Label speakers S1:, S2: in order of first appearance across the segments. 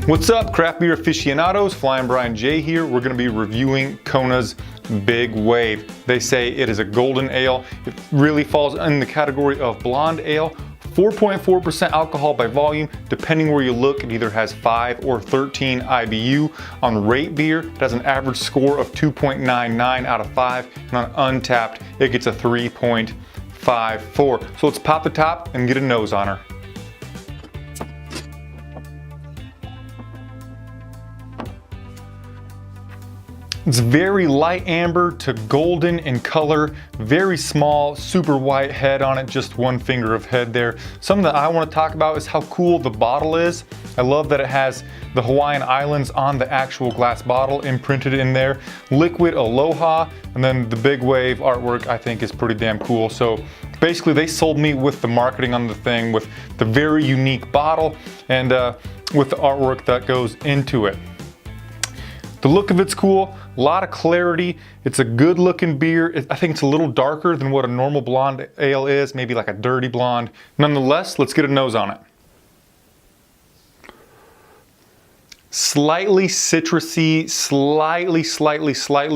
S1: What's up, craft beer aficionados? Flyin Brian J here. We're going to be reviewing Kona's Big Wave. They say it is a golden ale. It really falls in the category of blonde ale. 4.4% alcohol by volume. Depending where you look, it either has 5 or 13 IBU. On Rate Beer, it has an average score of 2.99 out of 5. And on Untapped, it gets a 3.54. So let's pop the top and get a nose on her. It's very light amber to golden in color, very small, super white head on it, just one finger of head there. Something that I want to talk about is how cool the bottle is. I love that it has the Hawaiian Islands on the actual glass bottle imprinted in there. Liquid Aloha, and then the Big Wave artwork I think is pretty damn cool. So basically they sold me with the marketing on the thing, with the very unique bottle and with the artwork that goes into it. The look of it's cool, a lot of clarity. It's a good looking beer. I think it's a little darker than what a normal blonde ale is, maybe like a dirty blonde. Nonetheless, let's get a nose on it. Slightly citrusy, slightly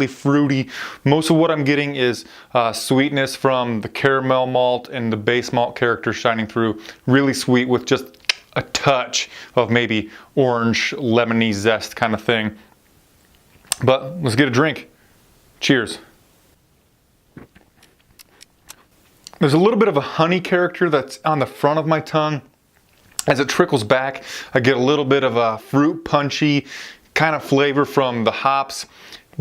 S1: fruity. Most of what I'm getting is sweetness from the caramel malt and the base malt character shining through. Really sweet with just a touch of maybe orange, lemony zest kind of thing. But let's get a drink. Cheers. There's a little bit of a honey character that's on the front of my tongue. As it trickles back, I get a little bit of a fruit punchy kind of flavor from the hops.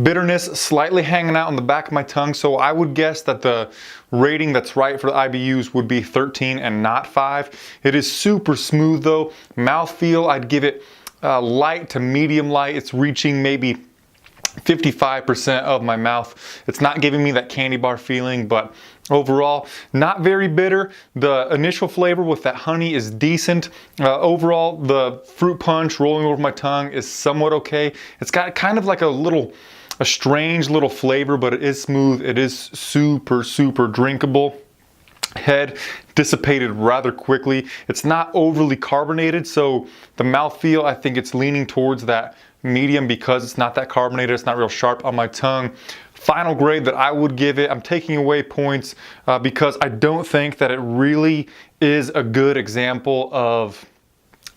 S1: Bitterness slightly hanging out on the back of my tongue, so I would guess that the rating that's right for the IBUs would be 13 and not 5. It is super smooth though. Mouthfeel, I'd give it light to medium light. It's reaching maybe 55% of my mouth. It's not giving me that candy bar feeling, but overall, not very bitter. The initial flavor with that honey is decent. Overall, the fruit punch rolling over my tongue is somewhat okay. It's got kind of like a strange little flavor, but it is smooth. It is super drinkable. Head dissipated rather quickly. It's not overly carbonated, so the mouthfeel, I think it's leaning towards that medium because it's not that carbonated. It's not real sharp on my tongue. Final grade that I would give it, I'm taking away points because I don't think that it really is a good example of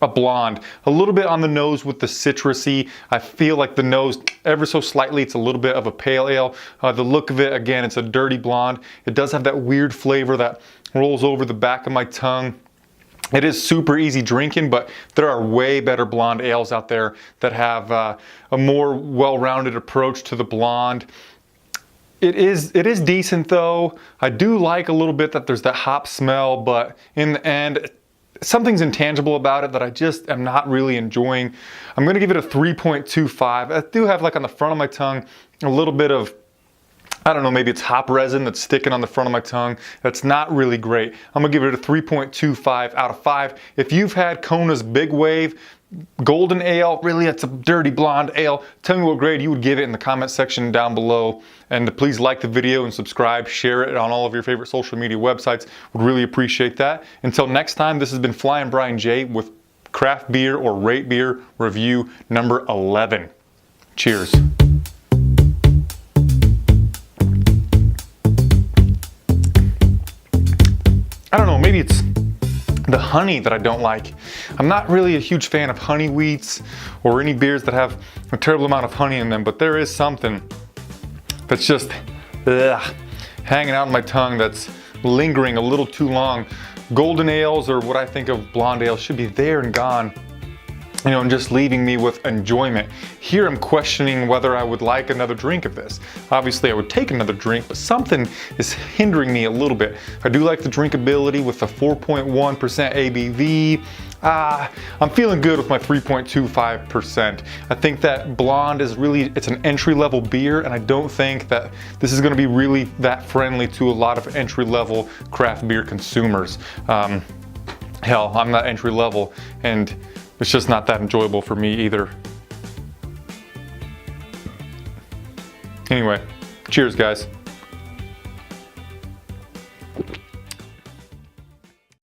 S1: a blonde. A little bit on the nose with the citrusy. I feel like the nose, ever so slightly, it's a little bit of a pale ale. The look of it, again, it's a dirty blonde. It does have that weird flavor that rolls over the back of my tongue. It is super easy drinking, but there are way better blonde ales out there that have a more well-rounded approach to the blonde. It is decent though. I do like a little bit that there's that hop smell, but in the end, something's intangible about it that I just am not really enjoying. I'm gonna give it a 3.25. I do have, like, on the front of my tongue a little bit of, I don't know, maybe it's hop resin that's sticking on the front of my tongue. That's not really great. I'm gonna give it a 3.25 out of 5. If you've had Kona's Big Wave Golden Ale, really it's a dirty blonde ale, tell me what grade you would give it in the comment section down below. And please like the video and subscribe, share it on all of your favorite social media websites. Would really appreciate that. Until next time, this has been Flyin Brian J with craft beer or rate beer review number 11. Cheers. I don't know, maybe it's the honey that I don't like. I'm not really a huge fan of honey wheats or any beers that have a terrible amount of honey in them, but there is something that's just hanging out in my tongue that's lingering a little too long. Golden ales, or what I think of blonde ales, should be there and gone, you know, and just leaving me with enjoyment. Here I'm questioning whether I would like another drink of this. Obviously I would take another drink, but something is hindering me a little bit. I do like the drinkability with the 4.1% ABV. I'm feeling good with my 3.25%. I think that blonde is really, it's an entry-level beer, and I don't think that this is gonna be really that friendly to a lot of entry-level craft beer consumers. Hell, I'm not entry-level, and it's just not that enjoyable for me either. Anyway, cheers guys.